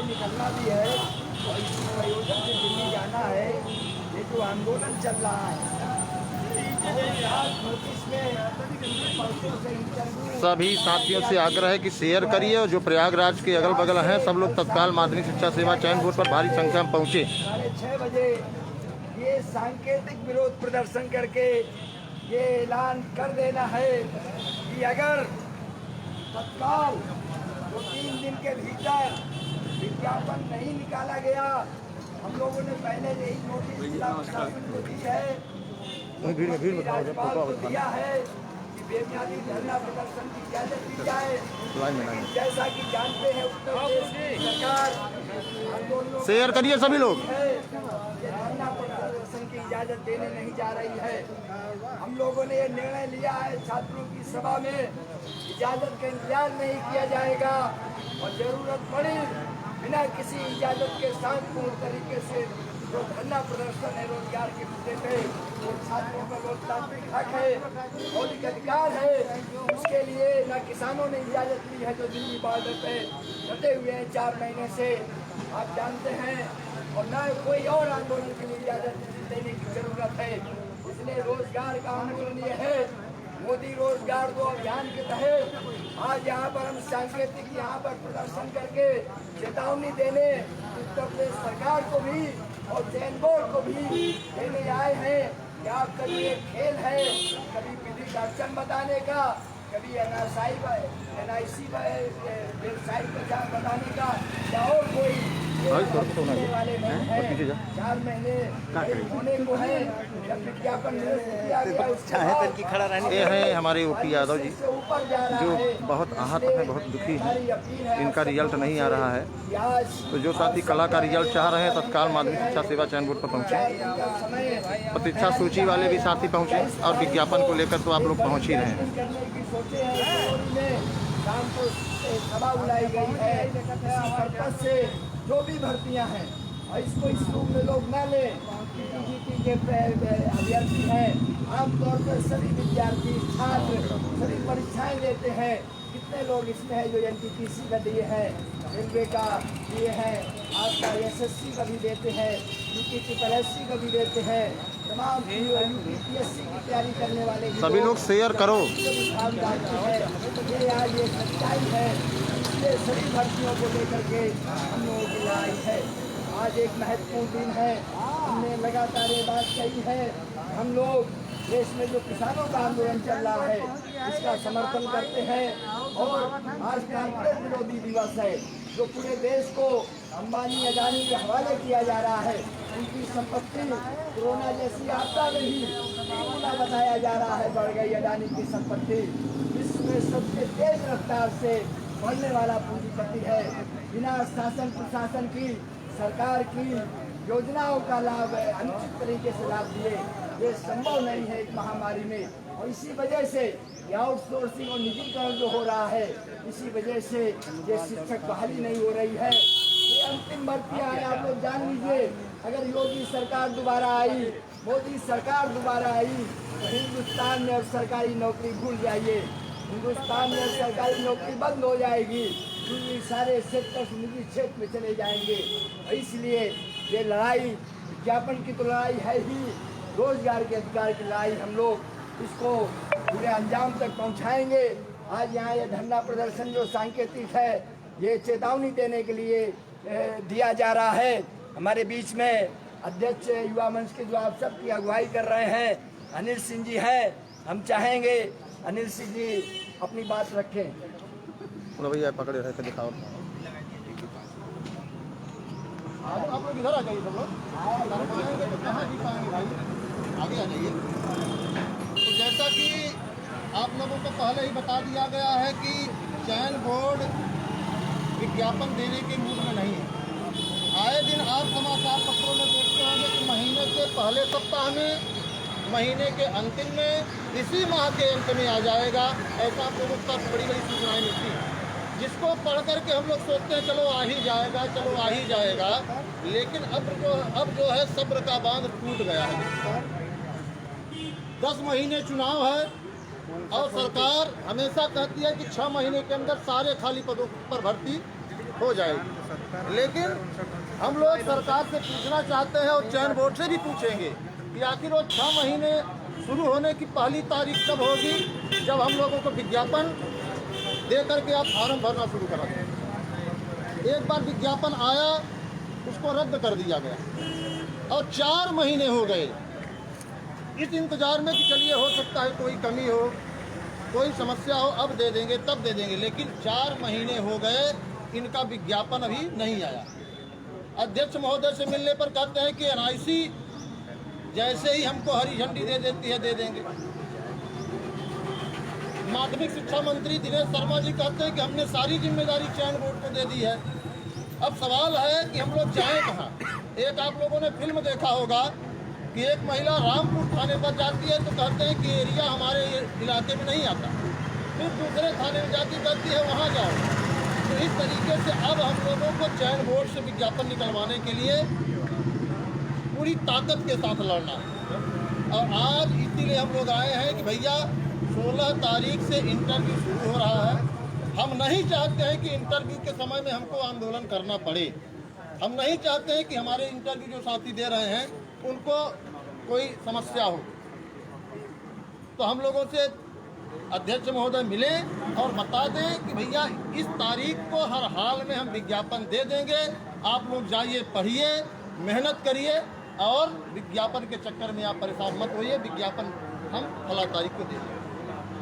निकलना भी है और इसी प्रयोजन से दिल्ली जाना है। ये जो आंदोलन चल रहा है नोटिस में परसों से इंटरव्यू सभी साथियों से आग्रह है कि शेयर करिए और जो प्रयागराज के अगल बगल हैं सब लोग तत्काल माध्यमिक शिक्षा सेवा चयन बोर्ड पर भारी संख्या में पहुँचे। 6:30 बजे ये सांकेतिक विरोध प्रदर्शन करके ये ऐलान कर देना है कि अगर तत्काल 2-3 दिन के भीतर विज्ञापन नहीं निकाला गया, हम लोगों ने पहले यही नोटिस जिला प्रशासन को दी है, राज्यपाल को दिया है कि बेबुनियादी धरना प्रदर्शन की इजाजत दी जाए। जैसा कि जानते हैं उत्तर प्रदेश की सरकार शेयर करिए सभी लोग। धरना प्रदर्शन की इजाजत देने नहीं जा रही है। हम लोगों ने ये निर्णय लिया है छात्रों की सभा में इजाजत का इंतजार नहीं किया जाएगा और जरूरत पड़ी बिना किसी इजाजत के शांतिपूर्ण तरीके से जो धरना प्रदर्शन है रोजगार के मुद्दे पे, वो छात्रों का लोकतांत्रिक हक है, मौलिक अधिकार है, उसके लिए न किसानों ने इजाजत ली है जो दिल्ली बॉर्डर पे डटे हुए हैं 4 महीने से, आप जानते हैं, और न कोई और आंदोलन के लिए इजाजत देने की जरूरत है। इसलिए रोजगार का आंदोलन ये है, मोदी रोजगार दो अभियान के तहत आज यहाँ पर हम सांकेतिक यहाँ पर प्रदर्शन करके चेतावनी देने उत्तर प्रदेश सरकार को भी और चयन बोर्ड को भी देने आए हैं कि आप कभी एक खेल है, कभी विधि का अड़चन बताने का, कभी NIC व्यवसायिक पहचान बताने का, या और कोई वाले नहीं है। 4 महीने होने को है जब विज्ञापन ये है हमारे OP यादव जी जो बहुत आहत है, बहुत दुखी है, इनका रिजल्ट नहीं आ रहा है। तो जो साथी कला का रिजल्ट चाह रहे हैं तत्काल माध्यमिक शिक्षा सेवा चयन बोर्ड पर पहुँचे। प्रतीक्षा सूची वाले भी साथी पहुँचे और विज्ञापन को लेकर तो आप लोग पहुँच ही रहे हैं। शाम को सभा बुलाई गई है पर्पज से जो भी भर्तियां हैं, और इसको इस रूप में लोग न लें कि PGT के अभ्यर्थी हैं। आमतौर पर सभी विद्यार्थी छात्र सभी परीक्षाएं देते हैं। कितने लोग इसमें है जो NTPC का दिए हैं, रेलवे का दिए हैं, आपका SSC का भी देते हैं, UPSC का भी देते हैं, तमाम UPSC की तैयारी करने वाले सभी लोग शेयर करो। ये आज ये सच्चाई है, इसलिए सभी भर्तियों को लेकर के हम लोगों की लड़ाई है। आज एक महत्वपूर्ण दिन है, हमने लगातार ये बात कही है, हम लोग देश में जो किसानों का आंदोलन चल रहा है इसका समर्थन करते हैं। और आज कॉर्पोरेट विरोधी दिवस है, जो पूरे देश को अंबानी अदानी के हवाले किया जा रहा है। उनकी संपत्ति कोरोना जैसी आपदा में भी गुना बताया जा रहा है, बढ़ गई अदानी की संपत्ति। विश्व में सबसे तेज रफ्तार से बढ़ने वाला पूंजीपति है। बिना शासन प्रशासन की, सरकार की योजनाओं का लाभ अनुचित तरीके से लाभ दिए ये संभव नहीं है एक महामारी में। और इसी वजह से ये आउटसोर्सिंग और निजीकरण जो हो रहा है, इसी वजह से ये शिक्षक बहाली नहीं हो रही है। ये अंतिम भर्तियां हैं, आप लोग जान लीजिए। अगर योगी सरकार दोबारा आई, मोदी सरकार दोबारा आई, तो हिंदुस्तान में अब सरकारी नौकरी भूल जाइए। हिंदुस्तान में सरकारी नौकरी बंद हो जाएगी, क्योंकि सारे सेक्टर निजी क्षेत्र में चले जाएंगे। इसलिए ये लड़ाई विज्ञापन की तो लड़ाई है ही, रोजगार के अधिकार की लड़ाई हम लोग इसको पूरे अंजाम तक पहुंचाएंगे। आज यहाँ ये धरना प्रदर्शन जो सांकेतिक है, ये चेतावनी देने के लिए दिया जा रहा है। हमारे बीच में अध्यक्ष युवा मंच के जो आप सबकी अगुवाई कर रहे हैं अनिल सिंह जी हैं। हम चाहेंगे अनिल सिंह जी अपनी बात रखें। भैया पकड़े रहे थे, दिखाओ। आप लोग इधर आ जाइए, सब लोग तो कहाँ जी पाएंगे भाई, आगे आ जाइए। तो जैसा कि आप लोगों को पहले ही बता दिया गया है कि चयन बोर्ड विज्ञापन देने के मूड में नहीं है। आए दिन आप समाचार पत्रों में देखते होंगे कि महीने के पहले सप्ताह में, महीने के अंतिम में, इसी माह के अंत में आ जाएगा, ऐसा आप लोगों को बड़ी बड़ी सूचनाएं मिलती हैं, जिसको पढ़ करके हम लोग सोचते हैं चलो आ ही जाएगा, चलो आ ही जाएगा। लेकिन अब जो है सब्र का बांध टूट गया है। 10 महीने चुनाव है और सरकार हमेशा कहती है कि 6 महीने के अंदर सारे खाली पदों पर भर्ती हो जाएगी। लेकिन हम लोग सरकार से पूछना चाहते हैं और चयन बोर्ड से भी पूछेंगे कि आखिर वो 6 महीने शुरू होने की पहली तारीख कब होगी, जब हम लोगों को विज्ञापन दे करके आप फार्म भरना शुरू करा दें। एक बार विज्ञापन आया, उसको रद्द कर दिया गया और 4 महीने हो गए इस इंतज़ार में कि चलिए हो सकता है कोई कमी हो, कोई समस्या हो, अब दे देंगे तब दे देंगे। लेकिन 4 महीने हो गए, इनका विज्ञापन अभी नहीं आया। अध्यक्ष महोदय से मिलने पर कहते हैं कि एनआईसी जैसे ही हमको हरी झंडी दे देती है दे देंगे। माध्यमिक शिक्षा मंत्री दिनेश शर्मा जी कहते हैं कि हमने सारी जिम्मेदारी चयन बोर्ड को दे दी है। अब सवाल है कि हम लोग जाएं कहाँ। एक आप लोगों ने फिल्म देखा होगा कि एक महिला रामपुर थाने पर जाती है तो कहते हैं कि एरिया हमारे इलाके में नहीं आता, फिर दूसरे थाने में जाती कहती है वहाँ जाओ। तो इस तरीके से अब हम लोगों को चयन बोर्ड से विज्ञापन निकलवाने के लिए पूरी ताकत के साथ लड़ना है। और आज इसीलिए हम लोग आए हैं कि भैया 16 तारीख से इंटरव्यू शुरू हो रहा है। हम नहीं चाहते हैं कि इंटरव्यू के समय में हमको आंदोलन करना पड़े। हम नहीं चाहते हैं कि हमारे इंटरव्यू जो साथी दे रहे हैं उनको कोई समस्या हो। तो हम लोगों से अध्यक्ष महोदय मिले और बता दें कि भैया इस तारीख को हर हाल में हम विज्ञापन दे देंगे, आप लोग जाइए, पढ़िए, मेहनत करिए और विज्ञापन के चक्कर में आप परेशान मत होइए, विज्ञापन हम फला तारीख को दे देंगे।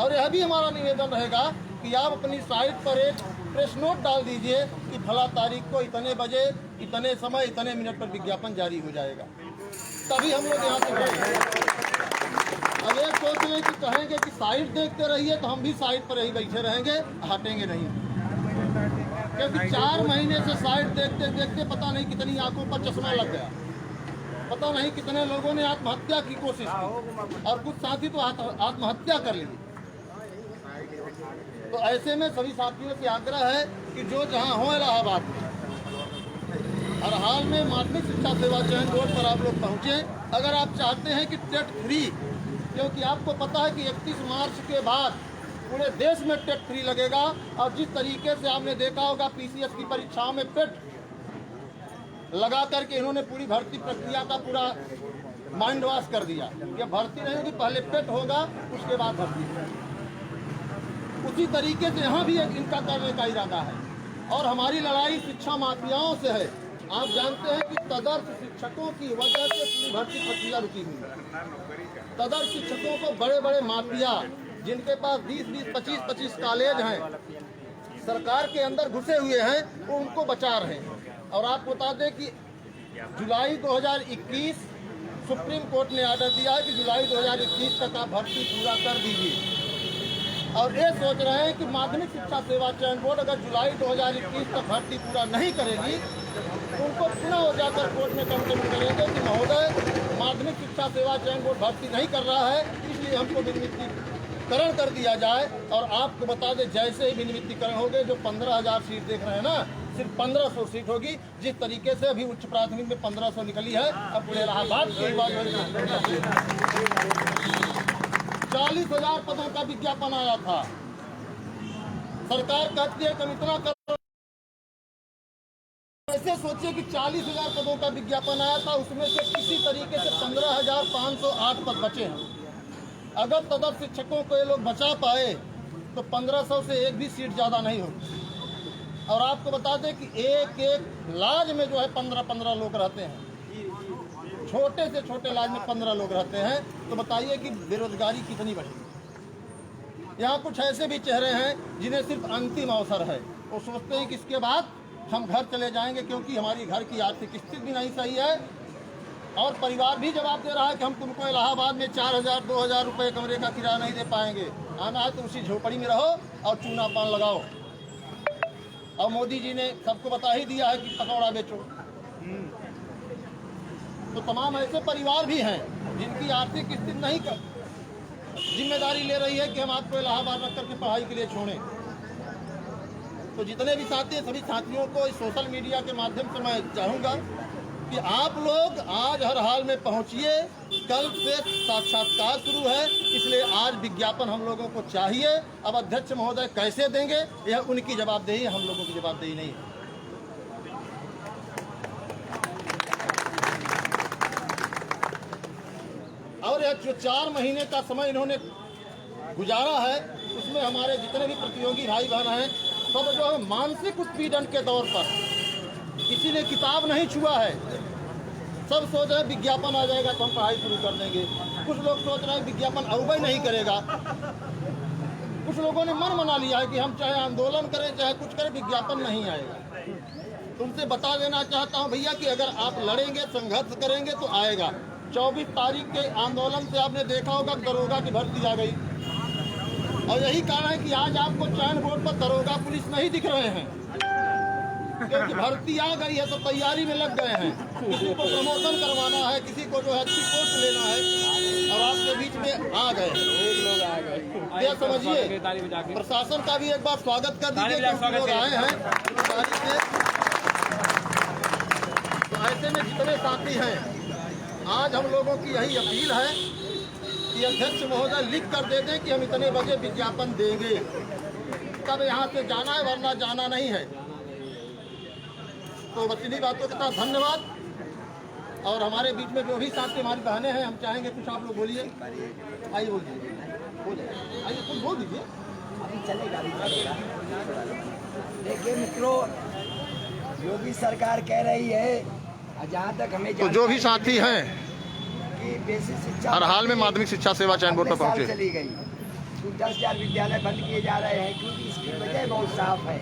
और यह भी हमारा निवेदन रहेगा कि आप अपनी साइट पर एक प्रेस नोट डाल दीजिए कि फला तारीख को इतने बजे, इतने समय, इतने मिनट पर विज्ञापन जारी हो जाएगा, तभी हम लोग यहाँ से बढ़ेंगे। अब ये सोच लें कि कहेंगे कि साइट देखते रहिए तो हम भी साइट पर ही बैठे रहेंगे, हटेंगे नहीं। क्योंकि 4 महीने से साइट देखते देखते पता नहीं कितनी आंखों पर चश्मा लग गया, पता नहीं कितने लोगों ने आत्महत्या की कोशिश की और कुछ साथी तो आत्महत्या कर ली। तो ऐसे में सभी साथियों से आग्रह है कि जो जहाँ हो इलाहाबाद में हर हाल में माध्यमिक शिक्षा सेवा चयन बोर्ड पर आप लोग पहुँचे। अगर आप चाहते हैं कि टेट फ्री, क्योंकि आपको पता है कि 31 मार्च के बाद पूरे देश में टेट फ्री लगेगा और जिस तरीके से आपने देखा होगा पीसीएस की परीक्षाओं में पेट लगा करके इन्होंने पूरी भर्ती प्रक्रिया का पूरा माइंड वॉश कर दिया। ये भर्ती नहीं होगी, पहले पेट होगा उसके बाद भर्ती। उसी तरीके से यहाँ भी एक इनका करने का इरादा है और हमारी लड़ाई शिक्षा माफियाओं से है। आप जानते हैं कि तदर्थ शिक्षकों की वजह से पूरी भर्ती प्रक्रिया रुकी हुई है। तदर्थ शिक्षकों को बड़े बड़े माफिया जिनके पास 20-20, 25-25 कॉलेज हैं, सरकार के अंदर घुसे हुए हैं, वो उनको बचा रहे हैं। और आप बता दें कि जुलाई 2021 सुप्रीम कोर्ट ने आर्डर दिया है कि जुलाई 2021 तक आप भर्ती पूरा कर दीजिए। और ये सोच रहे हैं कि माध्यमिक शिक्षा सेवा चयन बोर्ड अगर जुलाई 2021 तक भर्ती पूरा नहीं करेगी तो उनको पुनः हो जाकर कोर्ट में कंप्लेंट करेंगे कि महोदय माध्यमिक शिक्षा सेवा चयन बोर्ड भर्ती नहीं कर रहा है, इसलिए हमको विनियुक्तिकरण कर दिया जाए। और आपको बता दें जैसे ही विनियुक्तिकरण हो गए, जो 15,000 सीट देख रहे हैं ना, सिर्फ 1500 सीट होगी। जिस तरीके से अभी उच्च प्राथमिक में 1500 निकली है, अब पूरे इलाहाबाद की बात 40,000 पदों का विज्ञापन आया था। सरकार कहती है कि हम इतना कर, ऐसे सोचिए कि 40,000 पदों का विज्ञापन आया था, उसमें से किसी तरीके से 15,508 पद बचे हैं। अगर तदर्थ शिक्षकों को ये लोग बचा पाए तो 1500 से एक भी सीट ज़्यादा नहीं होती। और आपको बता दें कि एक एक लाज में जो है 15-15 लोग रहते हैं, छोटे से छोटे लाज में 15 लोग रहते हैं। तो बताइए कि बेरोजगारी कितनी बढ़ेगी। यहाँ कुछ ऐसे भी चेहरे हैं जिन्हें सिर्फ अंतिम अवसर है, वो सोचते हैं कि इसके बाद हम घर चले जाएंगे, क्योंकि हमारी घर की आर्थिक स्थिति भी नहीं सही है और परिवार भी जवाब दे रहा है कि हम तुमको इलाहाबाद में 4,000-2,000 रुपये कमरे का किराया नहीं दे पाएंगे, आना है तो उसी झोपड़ी में रहो और चूना पान लगाओ। और मोदी जी ने सबको बता ही दिया है कि पकौड़ा बेचो। तो तमाम ऐसे परिवार भी हैं जिनकी आर्थिक स्थिति नहीं कर जिम्मेदारी ले रही है कि हम आपको इलाहाबाद रख करके पढ़ाई के लिए छोड़ें। तो जितने भी साथी हैं, सभी साथियों को इस सोशल मीडिया के माध्यम से मैं चाहूँगा कि आप लोग आज हर हाल में पहुँचिए। कल से साक्षात्कार शुरू है, इसलिए आज विज्ञापन हम लोगों को चाहिए। अब अध्यक्ष महोदय कैसे देंगे, यह उनकी जवाबदेही, हम लोगों की जवाबदेही नहीं है। और यह जो 4 महीने का समय इन्होंने गुजारा है, उसमें हमारे जितने भी प्रतियोगी भाई बहन हैं, सब जो है मानसिक उत्पीड़न के दौर पर, किसी ने किताब नहीं छुआ है, सब सोच रहे हैं विज्ञापन आ जाएगा तो हम पढ़ाई शुरू कर देंगे। कुछ लोग सोच रहे हैं विज्ञापन अवैध नहीं करेगा। कुछ लोगों ने मन बना लिया है कि हम चाहे आंदोलन करें चाहे कुछ करें, विज्ञापन नहीं आएगा। तुमसे बता देना चाहता हूं भैया कि अगर आप लड़ेंगे, संघर्ष करेंगे तो आएगा। 24 तारीख के आंदोलन से आपने देखा होगा दरोगा की भर्ती आ गई, और यही कारण है कि आज आपको चयन बोर्ड पर दरोगा पुलिस नहीं दिख रहे हैं, क्योंकि भर्ती आ गई है तो तैयारी में लग गए हैं। किसी को प्रमोशन करवाना है, किसी को जो है अच्छी पोस्ट लेना है, और आपके बीच में आ गए क्या समझिए। प्रशासन का भी एक बार स्वागत कर दीजिए, लोग आए हैं। तो ऐसे में जितने साथी हैं, आज हम लोगों की यही अपील है कि अध्यक्ष महोदय लिख कर दे दें कि हम इतने बजे विज्ञापन देंगे, तब यहाँ से जाना है, वरना जाना नहीं है। तो बस इन्हीं बातों के साथ धन्यवाद। और हमारे बीच में जो भी साथी हमारी बहनें हैं, हम चाहेंगे कुछ आप लोग बोलिए। आइए बोल दीजिए, आइए कुछ बोल दीजिए। अभी चलेगा। देखिए मित्रों, योगी सरकार कह रही है, जहाँ तक हमें तो जो भी साथी हैं कि बेसिक शिक्षा हर हाल में माध्यमिक शिक्षा सेवा चयन बोर्ड पर पहुंचे, चली गई, 10,000 विद्यालय बंद किए जा रहे हैं, क्योंकि इसकी वजह बहुत साफ है।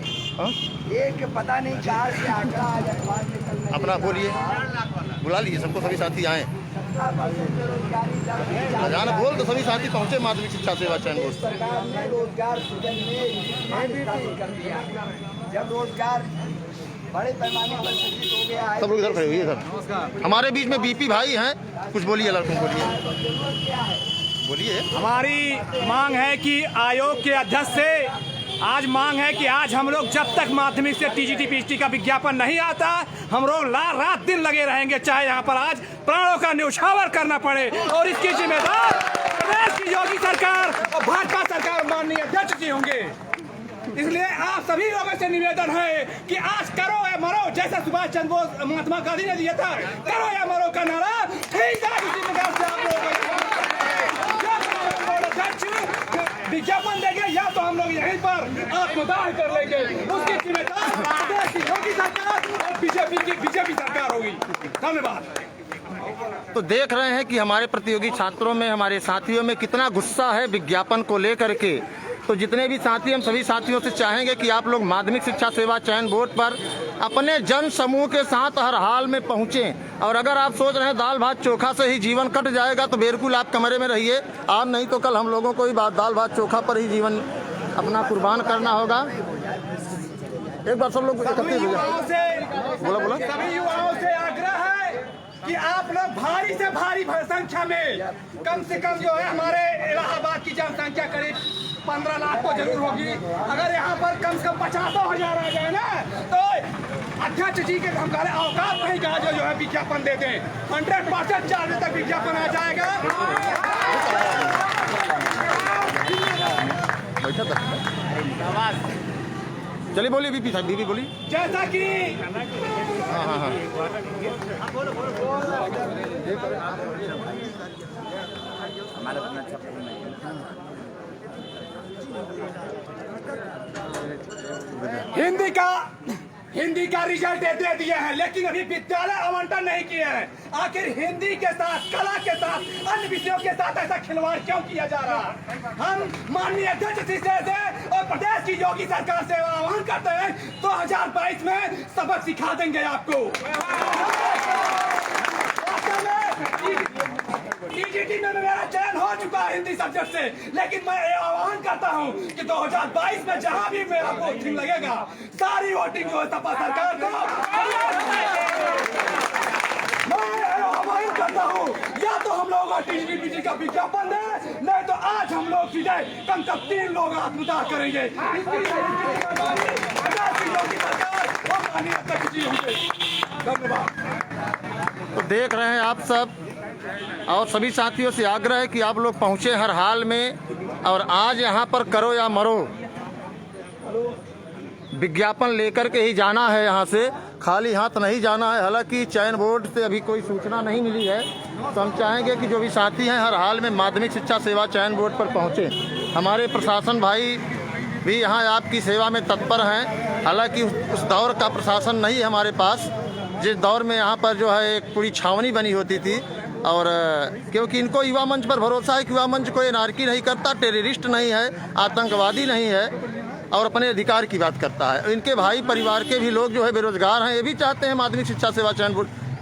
एक पता नहीं कहाँ से आंकड़ा आज अखबार में चल रहा है। अपना बोलिए, बुला लीजिए सबको, सभी साथी आए। अचानक बोल तो सभी साथी पहुंचे माध्यमिक शिक्षा सेवा चयन बोर्ड। सरकार ने रोजगार सृजन में कर दिया। जब रोजगार बड़े पैमाने पर सृजित हो गया है, सब लोग इधर खड़े हुए सर। हमारे बीच में बीपी भाई हैं, कुछ बोलिए लड़कों, बोलिए। हमारी मांग है कि आयोग के अध्यक्ष से आज मांग है कि आज हम लोग जब तक माध्यमिक से टीजीटी पीजीटी का विज्ञापन नहीं आता, हम लोग रात दिन लगे रहेंगे, चाहे यहाँ पर आज प्राणों का न्यौछावर करना पड़े। और इसकी जिम्मेदार प्रदेश की योगी सरकार और भाजपा सरकार माननीय अध्यक्ष जी होंगे। इसलिए आप सभी लोगों से निवेदन है कि आज करो या मरो, जैसा सुभाष चंद्र बोस महात्मा गांधी ने दिया था, करो या मरो का नारा, ठीक है। इसी प्रकार से आप लोग विज्ञापन देंगे या तो हम लोग यहीं पर आत्मदाह कर लेंगे। उसकी जिम्मेदार प्रदेश की योगी सरकार और बीजेपी सरकार होगी। धन्यवाद। तो देख रहे हैं कि हमारे प्रतियोगी छात्रों में, हमारे साथियों में कितना गुस्सा है विज्ञापन को लेकर के। तो जितने भी साथी, हम सभी साथियों से चाहेंगे कि आप लोग माध्यमिक शिक्षा सेवा चयन बोर्ड पर अपने जन समूह के साथ हर हाल में पहुंचें। और अगर आप सोच रहे हैं दाल भात चोखा से ही जीवन कट जाएगा, तो बिल्कुल आप कमरे में रहिए। आज नहीं तो कल हम लोगों को ही दाल भात चोखा पर ही जीवन अपना कुर्बान करना होगा। एक बार सब लोग इकट्ठे हो जाए। बोला सभी युवाओं से आग्रह है कि आप लोग भारी से भारी संख्या में, कम से कम जो है हमारे इलाहाबाद की जनसंख्या करीब 15 लाख को जरूर होगी। अगर यहाँ पर कम से कम 50,000 आ जाए ना, तो अध्यक्ष जी के हम कह रहे अवकाश नहीं कहा जो है विज्ञापन देते हैं। 100% 4 बजे तक विज्ञापन आ जाएगा। चलिए बोलिए बीपी साहब, बीपी बोलिए। जैसा कि हाँ। हिंदी का रिजल्ट दे दिए हैं, लेकिन अभी विद्यालय आवंटन नहीं किए हैं। आखिर हिंदी के साथ, कला के साथ, अन्य विषयों के साथ ऐसा खिलवाड़ क्यों किया जा रहा है? हम माननीय अध्यक्ष जी से और प्रदेश की योगी सरकार से आह्वान करते हैं, 2022 में सबक सिखा देंगे आपको। टीजीटी में मेरा चयन हो चुका है हिंदी सब्जेक्ट से, लेकिन मैं आह्वान करता हूं कि 2022 में जहां भी मेरा वोटिंग लगेगा, सारी वोटिंग जो है सपा सरकार को मैं आह्वान करता हूं, या तो हम लोग टीजीटी का विज्ञापन दें, नहीं तो आज हम लोग सीधे कम से कम 3 लोग आत्मदाह करेंगे। धन्यवाद। तो देख रहे हैं आप सब, और सभी साथियों से आग्रह है कि आप लोग पहुंचे हर हाल में। और आज यहाँ पर करो या मरो विज्ञापन लेकर के ही जाना है, यहाँ से खाली हाथ नहीं जाना है। हालांकि चयन बोर्ड से अभी कोई सूचना नहीं मिली है तो हम चाहेंगे कि जो भी साथी हैं हर हाल में माध्यमिक शिक्षा सेवा चयन बोर्ड पर पहुँचें। हमारे प्रशासन भाई भी यहाँ आपकी सेवा में तत्पर हैं। हालांकि उस दौर का प्रशासन नहीं है हमारे पास जिस दौर में यहाँ पर जो है एक पूरी छावनी बनी होती थी। और क्योंकि इनको युवा मंच पर भरोसा है कि युवा मंच कोई एनार्की नहीं करता, टेररिस्ट नहीं है, आतंकवादी नहीं है और अपने अधिकार की बात करता है। इनके भाई परिवार के भी लोग जो है बेरोजगार हैं, ये भी चाहते हैं माध्यमिक शिक्षा सेवा चयन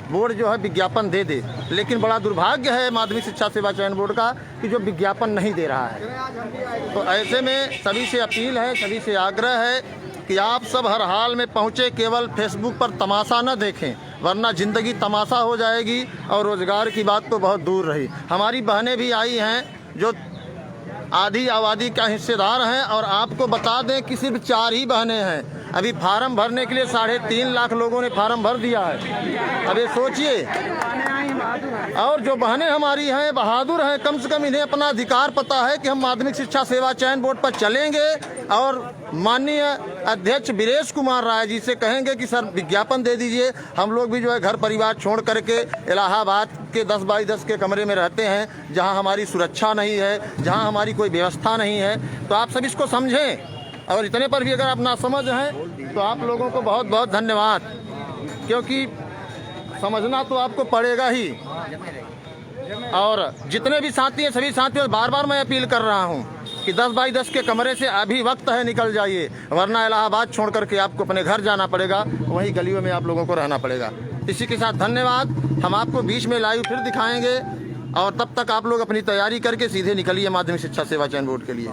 बोर्ड जो है विज्ञापन दे दे। लेकिन बड़ा दुर्भाग्य है माध्यमिक शिक्षा सेवा चयन बोर्ड का कि जो विज्ञापन नहीं दे रहा है। तो ऐसे में सभी से अपील है, सभी से आग्रह है कि आप सब हर हाल में पहुँचे, केवल फेसबुक पर तमाशा न देखें, वरना ज़िंदगी तमाशा हो जाएगी और रोज़गार की बात तो बहुत दूर रही। हमारी बहनें भी आई हैं जो आधी आबादी का हिस्सेदार हैं और आपको बता दें कि सिर्फ 4 ही बहनें हैं। अभी फार्म भरने के लिए 3.5 लाख लोगों ने फार्म भर दिया है। अब ये सोचिए, और जो बहनें हमारी हैं बहादुर हैं, कम से कम इन्हें अपना अधिकार पता है कि हम माध्यमिक शिक्षा सेवा चयन बोर्ड पर चलेंगे और माननीय अध्यक्ष वीरेश कुमार राय जी से कहेंगे कि सर विज्ञापन दे दीजिए। हम लोग भी जो है घर परिवार छोड़ करके इलाहाबाद के 10 बाई 10 के कमरे में रहते हैं, जहां हमारी सुरक्षा नहीं है, जहां हमारी कोई व्यवस्था नहीं है। तो आप सब इसको समझें, और इतने पर भी अगर आप ना समझ हैं तो आप लोगों को बहुत बहुत धन्यवाद, क्योंकि समझना तो आपको पड़ेगा ही। और जितने भी साथी हैं सभी साथियों से बार बार मैं अपील कर रहा हूं कि 10 बाई 10 के कमरे से अभी वक्त है, निकल जाइए, वरना इलाहाबाद छोड़ करके आपको अपने घर जाना पड़ेगा, वहीं गलियों में आप लोगों को रहना पड़ेगा। इसी के साथ धन्यवाद। हम आपको बीच में लाइव फिर दिखाएंगे और तब तक आप लोग अपनी तैयारी करके सीधे निकलिए माध्यमिक शिक्षा सेवा चयन बोर्ड के लिए।